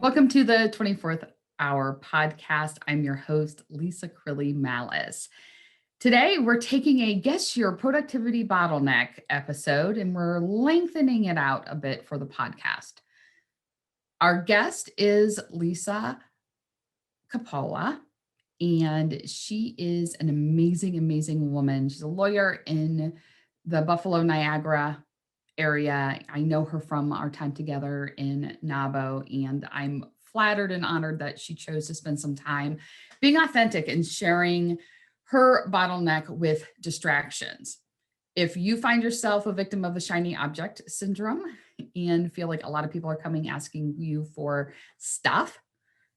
Welcome to the 24th Hour podcast. I'm your host, Lisa Malice. Today, we're taking a Guess Your Productivity Bottleneck episode, and we're lengthening it out a bit for the podcast. Our guest is Lisa Coppola, and she is an amazing woman. She's a lawyer in the Buffalo, Niagara area. I know her from our time together in NABO, and I'm flattered and honored that she chose to spend some time being authentic and sharing her bottleneck with distractions. If you find yourself a victim of the shiny object syndrome and feel like a lot of people are coming asking you for stuff,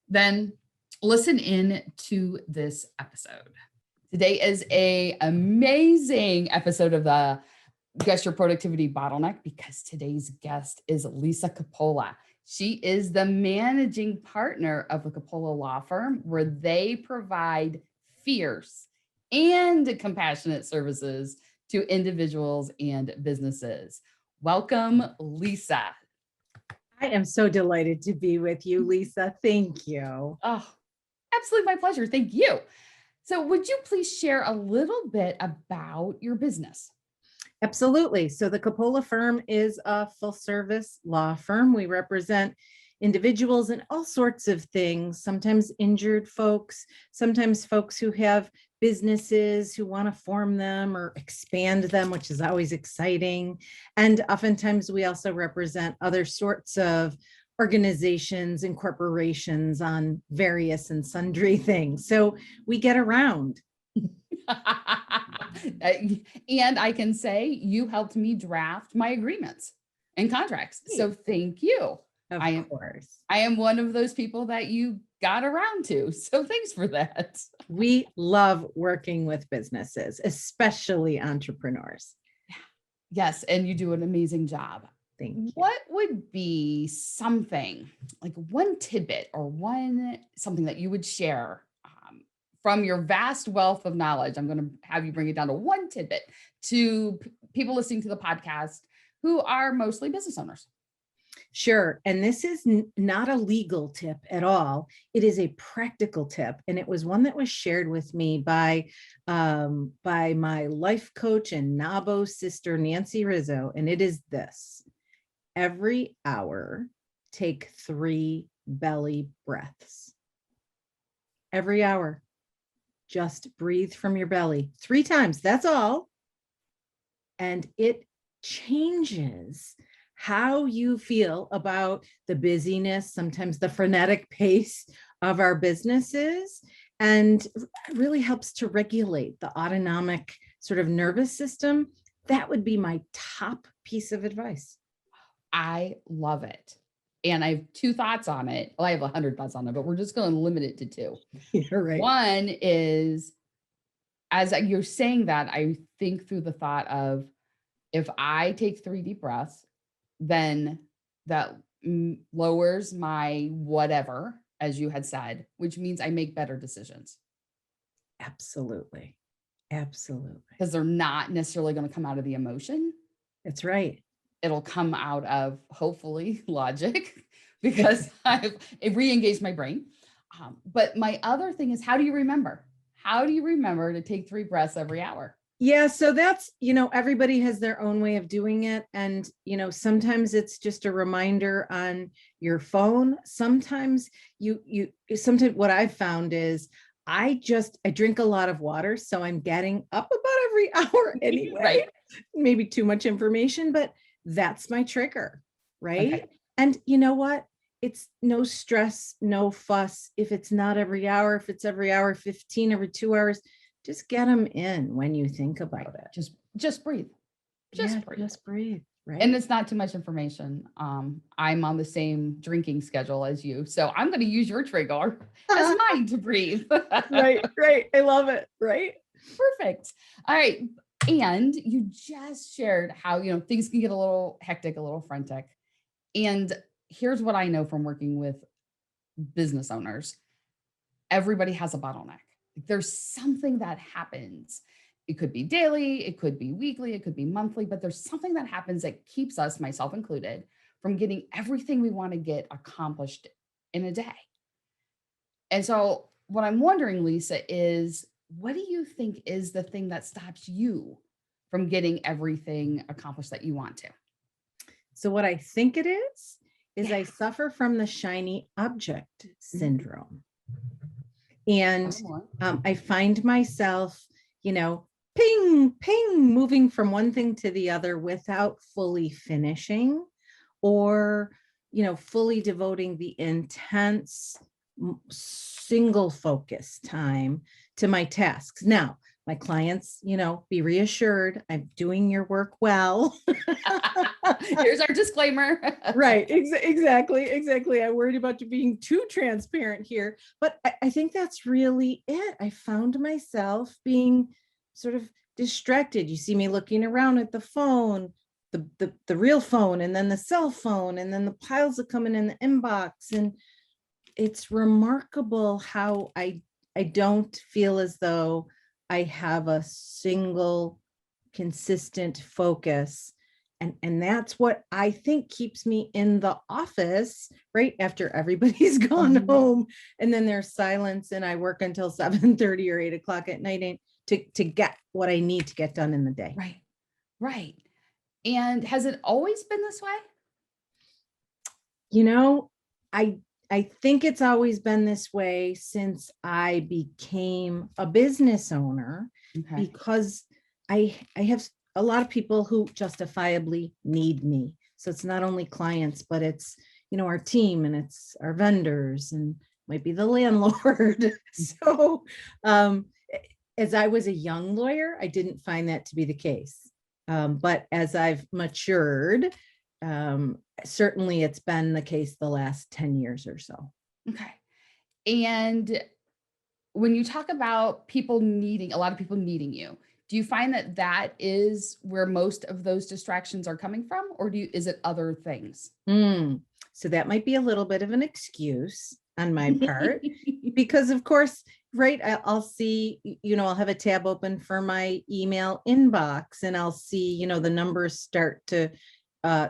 then listen in to this episode. Today is an amazing episode of the Guess Your Productivity Bottleneck because today's guest is Lisa Coppola. She is the managing partner of the Coppola Law Firm, where they provide fierce and compassionate services to individuals and businesses. Welcome, Lisa. I am so delighted to be with you, Lisa. Thank you. Oh, absolutely my pleasure. Thank you. So would you please share a little bit about your business? Absolutely. So the Coppola firm is a full service law firm. We represent individuals in all sorts of things, sometimes injured folks, sometimes folks who have businesses who want to form them or expand them, which is always exciting. And oftentimes we also represent other sorts of organizations and corporations on various and sundry things. So we get around. And I can say you helped me draft my agreements and contracts. So thank you. Of course. I am one of those people that you got around to. So thanks for that. We love working with businesses, especially entrepreneurs. Yes. And you do an amazing job. Thank you. What would be something like one tidbit or something that you would share from your vast wealth of knowledge? I'm going to have you bring it down to one tidbit to people listening to the podcast who are mostly business owners. Sure. And this is not a legal tip at all. It is a practical tip. And it was one that was shared with me by my life coach and NABO sister, Nancy Rizzo. And it is this: every hour, take 3 belly breaths. Every hour. Just breathe from your belly 3 times. That's all. And it changes how you feel about the busyness, sometimes the frenetic pace of our businesses, and really helps to regulate the autonomic sort of nervous system. That would be my top piece of advice. I love it. And I have 2 thoughts on it. Well, I have 100 thoughts on it, but we're just going to limit it to 2. You're right. One is, as you're saying that, I think through the thought of, if I take 3 deep breaths, then that lowers my whatever, as you had said, which means I make better decisions. Absolutely. Absolutely. Because they're not necessarily going to come out of the emotion. That's right. It'll come out of, hopefully, logic, because I've re-engaged my brain. But my other thing is, how do you remember? How do you remember to take 3 breaths every hour? Yeah, so that's, everybody has their own way of doing it. And, sometimes it's just a reminder on your phone. Sometimes sometimes what I've found is I drink a lot of water. So I'm getting up about every hour anyway. Right. Maybe too much information, but that's my trigger. Right. Okay. And you know what? It's no stress, no fuss. If it's not every hour, if it's every hour, 15, every 2 hours, just get them in when you think about it. Just breathe. Just breathe. Right. And it's not too much information. I'm on the same drinking schedule as you, so I'm going to use your trigger as mine to breathe. Right. I love it. Right. Perfect. All right. And you just shared how, things can get a little hectic, a little frantic. And here's what I know from working with business owners. Everybody has a bottleneck. There's something that happens. It could be daily, it could be weekly, it could be monthly, but there's something that happens that keeps us, myself included, from getting everything we want to get accomplished in a day. And so what I'm wondering, Lisa, is what do you think is the thing that stops you from getting everything accomplished that you want to? So what I think it is Yeah. I suffer from the shiny object Mhm. syndrome. Tell And me more. I find myself, ping, ping, moving from one thing to the other without fully finishing or, fully devoting the intense single focus time to my tasks. Now, my clients, be reassured, I'm doing your work well. Here's our disclaimer. Right. Exactly. I worried about you being too transparent here, but I think that's really it. I found myself being sort of distracted. You see me looking around at the phone, the real phone, and then the cell phone, and then the piles that come in the inbox. And it's remarkable how I don't feel as though I have a single consistent focus. And that's what I think keeps me in the office right after everybody's gone Mhm. home. And then there's silence and I work until 7:30 or 8 o'clock at night to get what I need to get done in the day. Right. Right. And has it always been this way? You know, I I think it's always been this way since I became a business owner Okay. because I have a lot of people who justifiably need me. So it's not only clients, but it's, our team and it's our vendors and might be the landlord. So um as I was a young lawyer, I didn't find that to be the case. But as I've matured, certainly it's been the case the last 10 years or so. Okay. And when you talk about a lot of people needing you, do you find that that is where most of those distractions are coming from, or is it other things? Mm. So that might be a little bit of an excuse on my part, because of course, right, I'll see, I'll have a tab open for my email inbox and I'll see, the numbers start to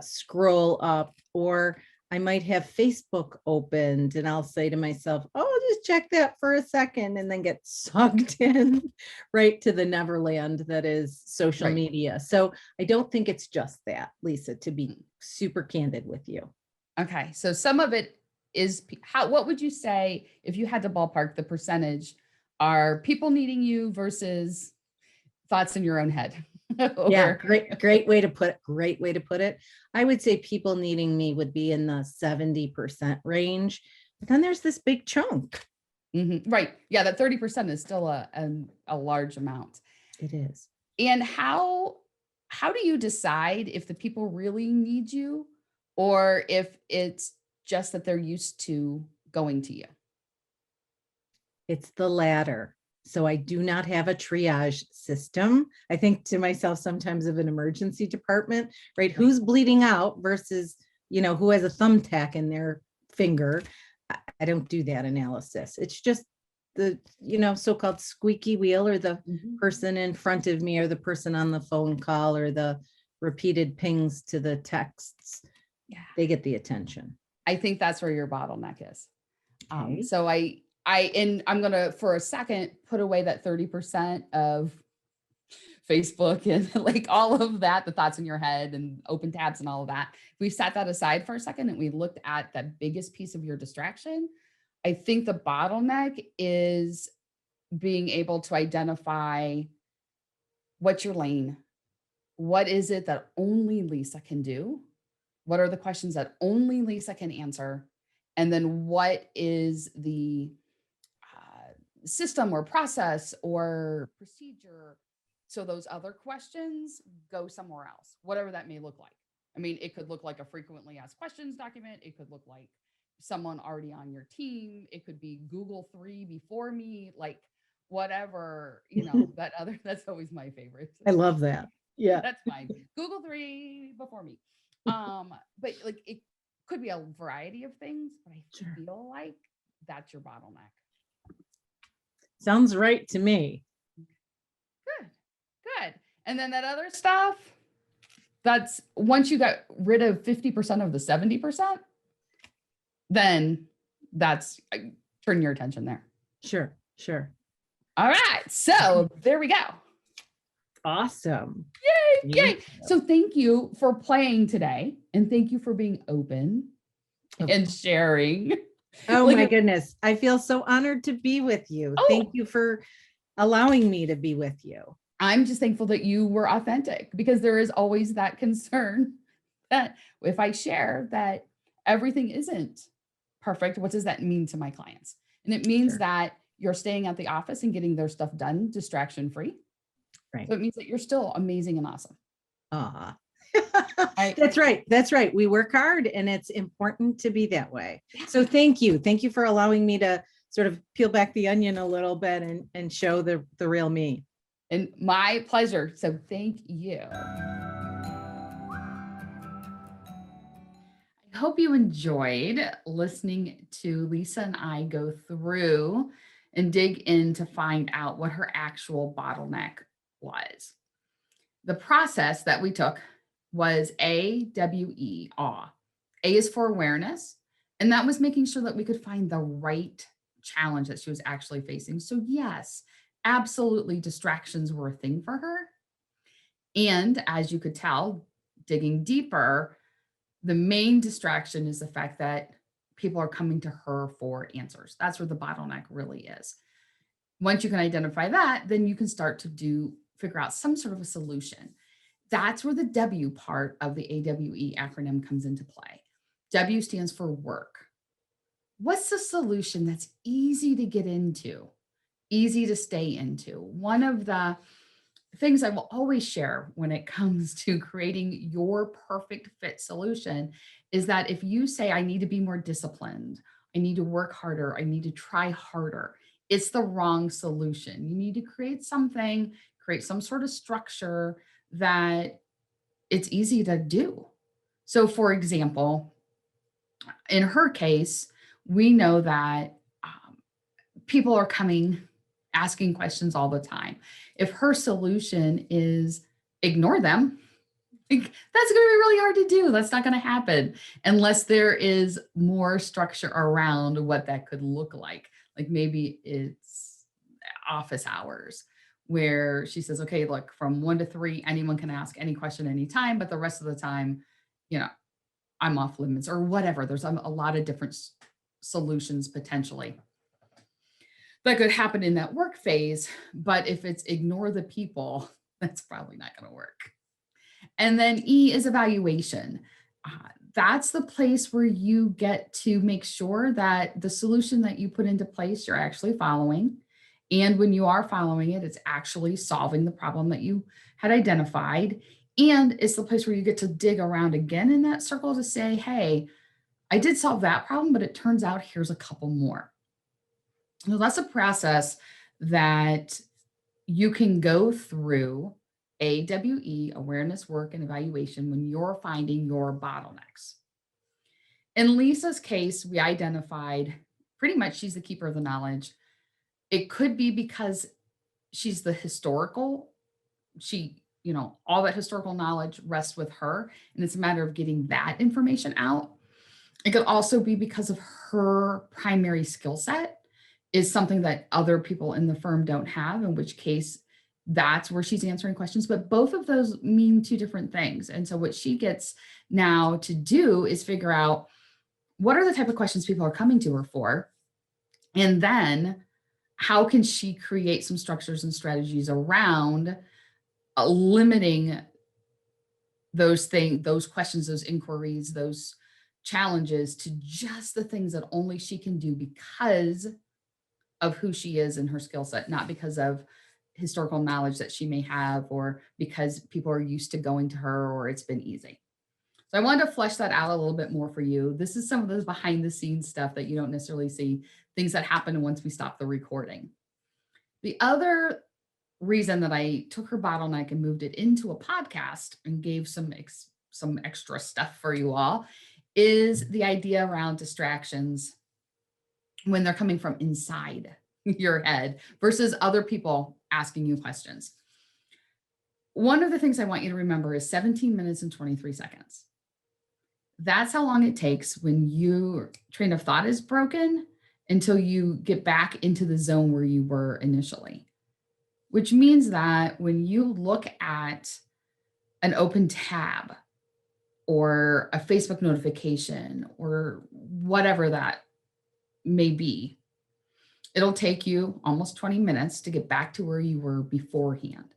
scroll up, or I might have Facebook opened and I'll say to myself, oh, I'll just check that for a second and then get sucked in right to the neverland that is social Right. media. So I don't think it's just that, Lisa, to be super candid with you. Okay. So some of it is what would you say if you had to ballpark the percentage are people needing you versus thoughts in your own head? Yeah, Or great way to put it. I would say people needing me would be in the 70% range. But then there's this big chunk. Mhm, right. Yeah, that 30% is still a large amount. It is. And how do you decide if the people really need you or if it's just that they're used to going to you? It's the latter. So I do not have a triage system. I think to myself sometimes of an emergency department, right? Right. Who's bleeding out versus, who has a thumbtack in their finger. I don't do that analysis. It's just the, so-called squeaky wheel, or the Mhm. person in front of me, or the person on the phone call, or the repeated pings to the texts. Yeah. They get the attention. I think that's where your bottleneck is. Okay. So and I'm gonna for a second put away that 30% of Facebook and like all of that, the thoughts in your head and open tabs and all of that. If we set that aside for a second and we looked at that biggest piece of your distraction, I think the bottleneck is being able to identify what's your lane. What is it that only Lisa can do? What are the questions that only Lisa can answer? And then what is the system or process or procedure so those other questions go somewhere else, whatever that may look like. I mean, it could look like a frequently asked questions document. It could look like someone already on your team. It could be Google 3 before me, like whatever, that's always my favorite. I love that. Yeah. That's fine. Google 3 before me. But like it could be a variety of things, but I Sure. feel like that's your bottleneck. Sounds right to me. Good, good. And then that other stuff, that's once you got rid of 50% of the 70%, then turn your attention there. Sure, sure. All right. So there we go. Awesome. Yay. So thank you for playing today. And thank you for being open and sharing. Oh my goodness. I feel so honored to be with you. Thank you for allowing me to be with you. I'm just thankful that you were authentic, because there is always that concern that if I share that everything isn't perfect, what does that mean to my clients? And it means that you're staying at the office and getting their stuff done distraction free. Right. So it means that you're still amazing and awesome. That's right. That's right. We work hard, and it's important to be that way. So thank you. Thank you for allowing me to sort of peel back the onion a little bit and show the real me. And my pleasure. So thank you. I hope you enjoyed listening to Lisa and I go through and dig in to find out what her actual bottleneck was. The process that we took was AWE, awe. A is for awareness. And that was making sure that we could find the right challenge that she was actually facing. So yes, absolutely distractions were a thing for her. And as you could tell, digging deeper, the main distraction is the fact that people are coming to her for answers. That's where the bottleneck really is. Once you can identify that, then you can start to figure out some sort of a solution. That's where the W part of the AWE acronym comes into play. W stands for work. What's the solution that's easy to get into, easy to stay into? One of the things I will always share when it comes to creating your perfect fit solution is that if you say, I need to be more disciplined, I need to work harder, I need to try harder, it's the wrong solution. You need to create something, create some sort of structure that it's easy to do. So, for example, in her case, we know that people are coming asking questions all the time. If her solution is ignore them, that's going to be really hard to do. That's not going to happen unless there is more structure around what that could look like. Like maybe it's office hours where she says, okay, look, from 1 to 3, anyone can ask any question anytime, but the rest of the time, I'm off limits or whatever. There's a lot of different solutions potentially that could happen in that work phase. But if it's ignore the people, that's probably not going to work. And then E is evaluation. That's the place where you get to make sure that the solution that you put into place, you're actually following. And when you are following it, it's actually solving the problem that you had identified. And it's the place where you get to dig around again in that circle to say, hey, I did solve that problem, but it turns out here's a couple more. So that's a process that you can go through AWE, awareness, work, and evaluation, when you're finding your bottlenecks. In Lisa's case, we identified pretty much she's the keeper of the knowledge. It could be because she's the historical. All that historical knowledge rests with her, and it's a matter of getting that information out. It could also be because of her primary skill set is something that other people in the firm don't have, in which case that's where she's answering questions. But both of those mean two different things. And so what she gets now to do is figure out what are the type of questions people are coming to her for, and then how can she create some structures and strategies around limiting those things, those questions, those inquiries, those challenges to just the things that only she can do because of who she is and her skill set, not because of historical knowledge that she may have or because people are used to going to her or it's been easy. So I wanted to flesh that out a little bit more for you. This is some of those behind the scenes stuff that you don't necessarily see, things that happen once we stop the recording. The other reason that I took her bottleneck and moved it into a podcast and gave some extra stuff for you all is the idea around distractions when they're coming from inside your head versus other people asking you questions. One of the things I want you to remember is 17 minutes and 23 seconds. That's how long it takes when your train of thought is broken until you get back into the zone where you were initially. Which means that when you look at an open tab or a Facebook notification or whatever that may be, it'll take you almost 20 minutes to get back to where you were beforehand.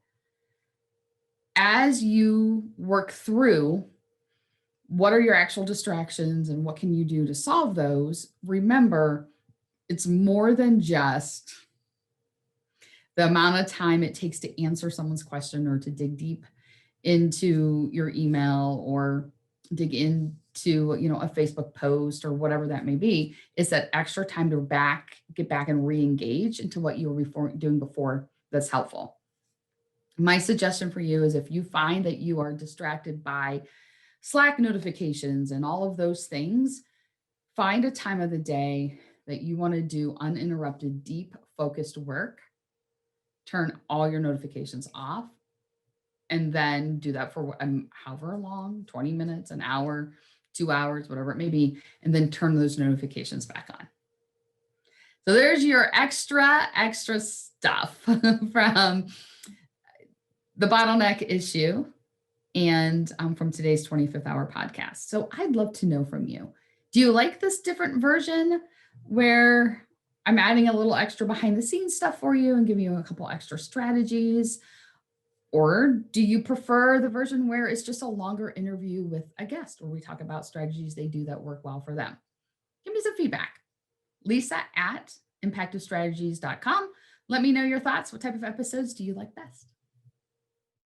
As you work through what are your actual distractions and what can you do to solve those, remember it's more than just the amount of time it takes to answer someone's question or to dig deep into your email or dig into a Facebook post or whatever that may be. Is that extra time to get back and re-engage into what you were doing before that's helpful. My suggestion for you is if you find that you are distracted by Slack notifications and all of those things, find a time of the day that you want to do uninterrupted, deep, focused work. Turn all your notifications off and then do that for however long, 20 minutes, an hour, 2 hours, whatever it may be, and then turn those notifications back on. So there's your extra stuff from the bottleneck issue and from today's 25th Hour podcast. So I'd love to know from you. Do you like this different version where I'm adding a little extra behind the scenes stuff for you and giving you a couple extra strategies? Or do you prefer the version where it's just a longer interview with a guest where we talk about strategies they do that work well for them? Give me some feedback. Lisa at impactivestrategies.com. Let me know your thoughts. What type of episodes do you like best?